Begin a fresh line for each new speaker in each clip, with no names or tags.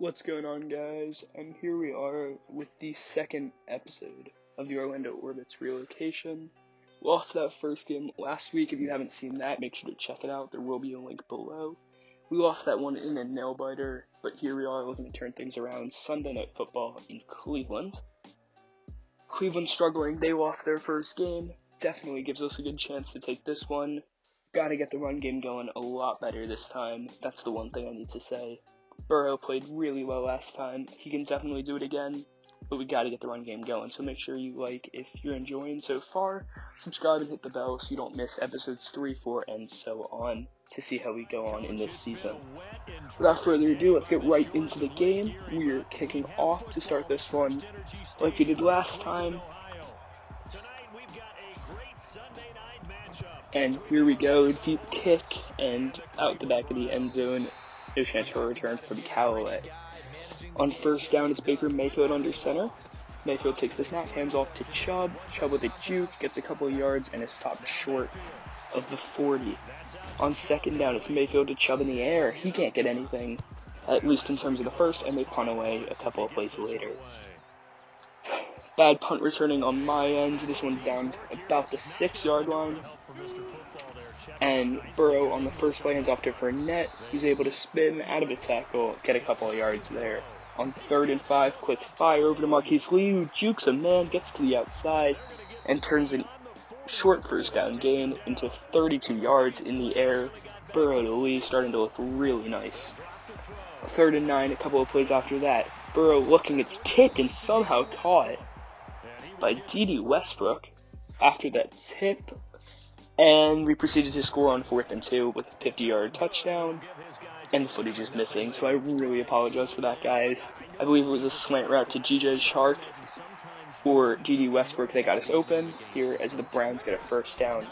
What's going on, guys? And here we are with the second episode of the Orlando Orbits Relocation. Lost that first game last week. If you haven't seen that, make sure to check it out. There will be a link below. We lost that one in a nail-biter, but here we are looking to turn things around. Sunday Night Football in Cleveland. Cleveland struggling. They lost their first game. Definitely gives us a good chance to take this one. Gotta get the run game going a lot better this time. That's the one thing I need to say. Burrow played really well last time. He can definitely do it again, but we gotta get the run game going. So make sure you like if you're enjoying so far. Subscribe and hit the bell so you don't miss episodes 3, 4, and so on to see how we go on in this season. Without further ado, let's get right into the game. We're kicking off to start this one like we did last time. And here we go, deep kick and out the back of the end zone. No chance for a return from Callaway. On first down, it's Baker Mayfield under center. Mayfield takes the snap, hands off to Chubb. Chubb with a juke, gets a couple of yards, and is stopped short of the 40. On second down, it's Mayfield to Chubb in the air. He can't get anything, at least in terms of the first, and they punt away a couple of plays later. Bad punt returning on my end. This one's down about the 6-yard line. And Burrow on the first play hands off to Fournette. He's able to spin out of a tackle, get a couple of yards there. On 3rd and 5, quick fire over to Marquise Lee, who jukes a man, gets to the outside, and turns a short first down gain into 32 yards in the air. Burrow to Lee, starting to look really nice. 3rd and 9, a couple of plays after that. Burrow looking, it's tipped and somehow caught by D.D. Westbrook after that tip. And we proceeded to score on 4th and 2 with a 50-yard touchdown. And the footage is missing, so I really apologize for that, guys. I believe it was a slant route to G.J. Shark or D.D. Westbrook that got us open here as the Browns get a first down.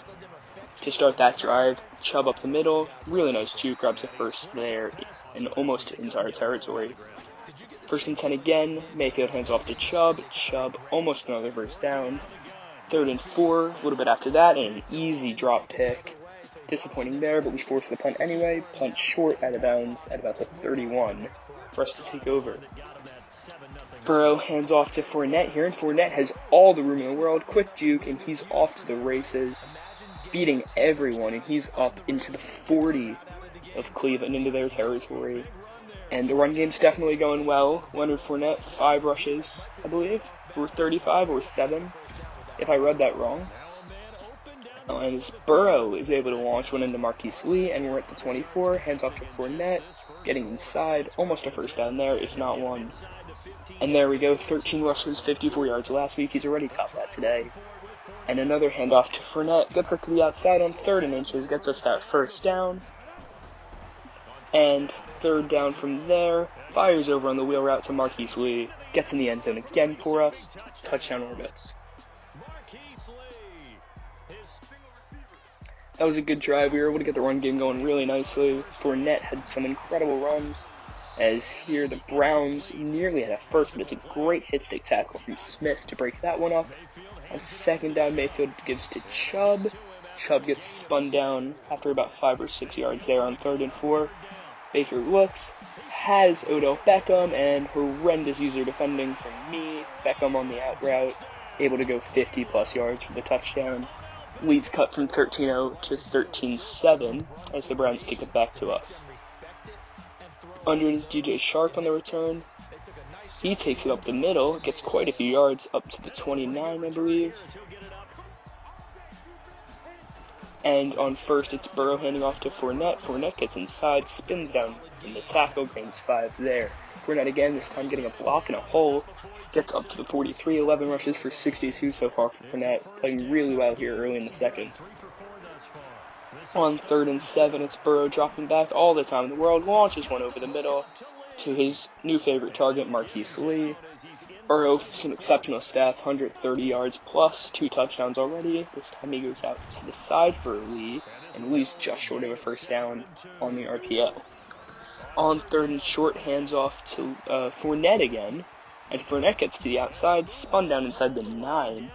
To start that drive, Chubb up the middle. Really nice juke, grabs a first there and almost into our territory. 1st and 10 again, Mayfield hands off to Chubb. Chubb almost another first down. 3rd and 4, a little bit after that, and an easy drop pick. Disappointing there, but we forced the punt anyway. Punt short out of bounds at about the 31 for us to take over. Burrow hands off to Fournette here, and Fournette has all the room in the world. Quick juke, and he's off to the races, beating everyone, and he's up into the 40 of Cleveland, into their territory. And the run game's definitely going well. Leonard Fournette, 5 rushes, I believe, for 35 or 7. If I read that wrong. As Burrow is able to launch one into Marquise Lee, and we're at the 24, hands off to Fournette, getting inside, almost a first down there, if not one. And there we go, 13 rushes, 54 yards last week, he's already topped that today. And another handoff to Fournette, gets us to the outside on 3rd and inches, gets us that first down. And 3rd down from there, fires over on the wheel route to Marquise Lee, gets in the end zone again for us, touchdown Orbits. That was a good drive. We were able to get the run game going really nicely. Fournette had some incredible runs, as here the Browns nearly had a first, but it's a great hit stick tackle from Smith to break that one up. On 2nd down, Mayfield gives to Chubb. Chubb gets spun down after about 5 or 6 yards there on 3rd and 4. Baker looks, has Odell Beckham, and horrendous user defending from me. Beckham on the out route, able to go 50-plus yards for the touchdown. Leads cut from 13-0 to 13-7 as the Browns kick it back to us. Under is DJ Shark on the return. He takes it up the middle, gets quite a few yards, up to the 29, I believe. And on first, it's Burrow handing off to Fournette. Fournette gets inside, spins down in the tackle, gains 5 there. Fournette again, this time getting a block and a hole. Gets up to the 43, 11 rushes for 62 so far for Fournette, playing really well here early in the second. On 3rd and 7, it's Burrow dropping back all the time in the world, launches one over the middle to his new favorite target, Marquise Lee. Burrow, some exceptional stats, 130 yards plus, 2 touchdowns already. This time he goes out to the side for Lee, and Lee's just short of a first down on the RPO. On 3rd and short, hands off to Fournette again. And Fournette gets to the outside, spun down inside the 9.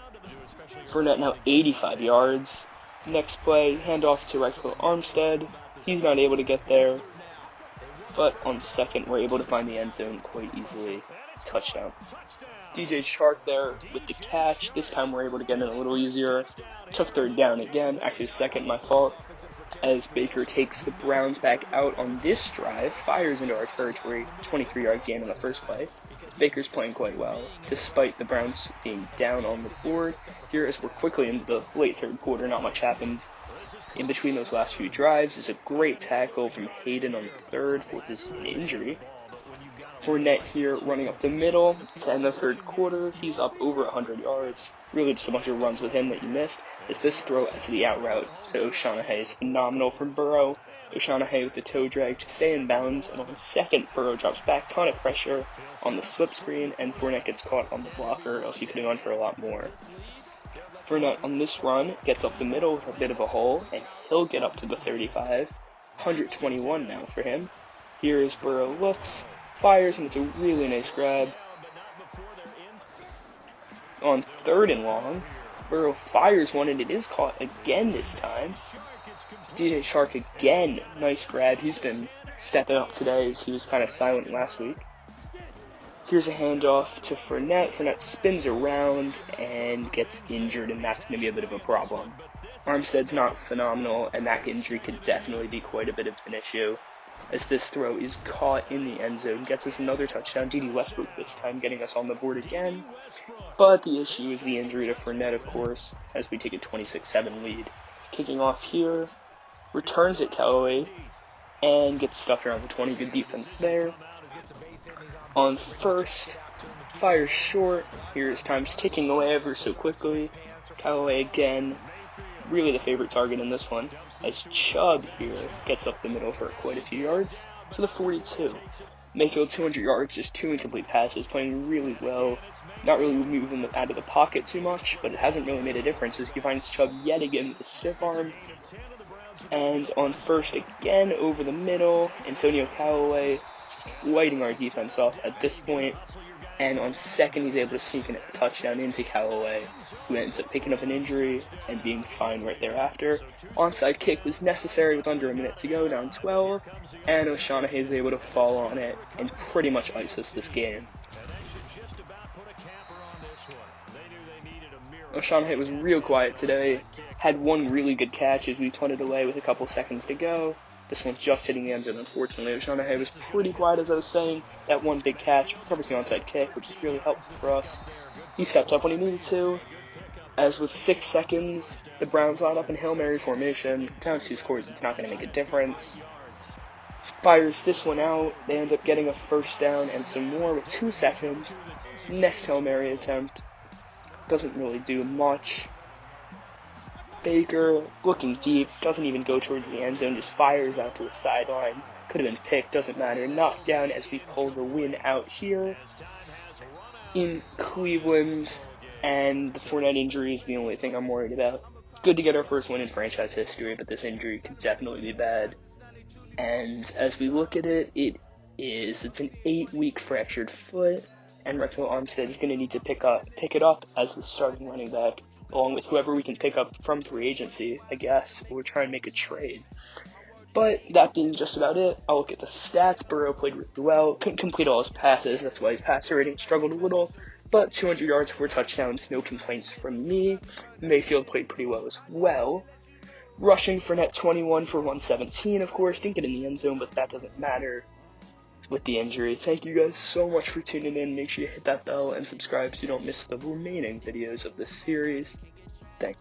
Fournette now 85 yards. Next play, handoff to Ryko Armstead. He's not able to get there. but on second, we're able to find the end zone quite easily. Touchdown. DJ Chark there with the catch. This time we're able to get in a little easier. Took third down again. Actually, second, my fault. As Baker takes the Browns back out on this drive, fires into our territory. 23-yard gain on the first play. Baker's playing quite well, despite the Browns being down on the board. Here, as we're quickly into the late third quarter, not much happens. In between those last few drives is a great tackle from Hayden on the third, forces an injury. Fournette here running up the middle to end the third quarter. He's up over 100 yards. Really just a bunch of runs with him that you missed. As this throw to the out route to O'Shaughnessy is phenomenal from Burrow. O'Shaughnessy with the toe drag to stay in bounds, and on second, Burrow drops back, ton of pressure on the slip screen, and Fournette gets caught on the blocker, else he could have gone for a lot more. Fournette on this run gets up the middle with a bit of a hole, and he'll get up to the 35. 121 now for him. Here is Burrow looks, fires, and it's a really nice grab. On third and long, Burrow fires one, and it is caught again this time. DJ Chark again, nice grab. He's been stepping up today as he was kind of silent last week. Here's a handoff to Fournette. Fournette spins around and gets injured, and that's going to be a bit of a problem. Armstead's not phenomenal, and that injury could definitely be quite a bit of an issue, as this throw is caught in the end zone, gets us another touchdown. D.D. Westbrook this time getting us on the board again. But the issue is the injury to Fournette, of course, as we take a 26-7 lead. Kicking off here, returns it Callaway, and gets stuffed around the 20. Good defense there. On first, fires short. Here's time's ticking away ever so quickly. Callaway again, really the favorite target in this one, as Chubb here gets up the middle for quite a few yards to the 42. Mayfield 200 yards, just 2 incomplete passes, playing really well. Not really moving out of the pocket too much, but it hasn't really made a difference as he finds Chubb yet again with a stiff arm. And on first again, over the middle, Antonio Callaway just lighting our defense off at this point. And on second, he's able to sneak in a touchdown into Callaway, who ends up picking up an injury and being fine right thereafter. Onside kick was necessary with under a minute to go, down 12, and O'Shaughnessy is able to fall on it and pretty much ice us this game. O'Shaughnessy was real quiet today, had one really good catch as we punted away with a couple seconds to go. This one just hitting the end zone, unfortunately. O'Shaughnessy was pretty quiet, as I was saying. That one big catch covers the onside kick, which is really helpful for us. He stepped up when he needed to, as with 6 seconds, the Browns line up in Hail Mary formation. Down 2 scores, it's not going to make a difference. Fires this one out. They end up getting a first down and some more with 2 seconds. Next Hail Mary attempt doesn't really do much. Baker, looking deep, doesn't even go towards the end zone, just fires out to the sideline. Could have been picked, doesn't matter. Knocked down as we pull the win out here in Cleveland, and the Fournette injury is the only thing I'm worried about. Good to get our first win in franchise history, but this injury could definitely be bad. And as we look at it, it's an 8-week fractured foot, and Recto Armstead is going to need to pick it up as the starting running back, along with whoever we can pick up from free agency, I guess, or try and make a trade. But that being just about it, I'll look at the stats. Burrow played really well, couldn't complete all his passes, that's why his passer rating struggled a little, but 200 yards, 4 touchdowns, no complaints from me. Mayfield played pretty well as well. Rushing, Fournette 21 for 117, of course, didn't get in the end zone, but that doesn't matter with the injury. Thank you guys so much for tuning in. Make sure you hit that bell and subscribe so you don't miss the remaining videos of this series. Thanks.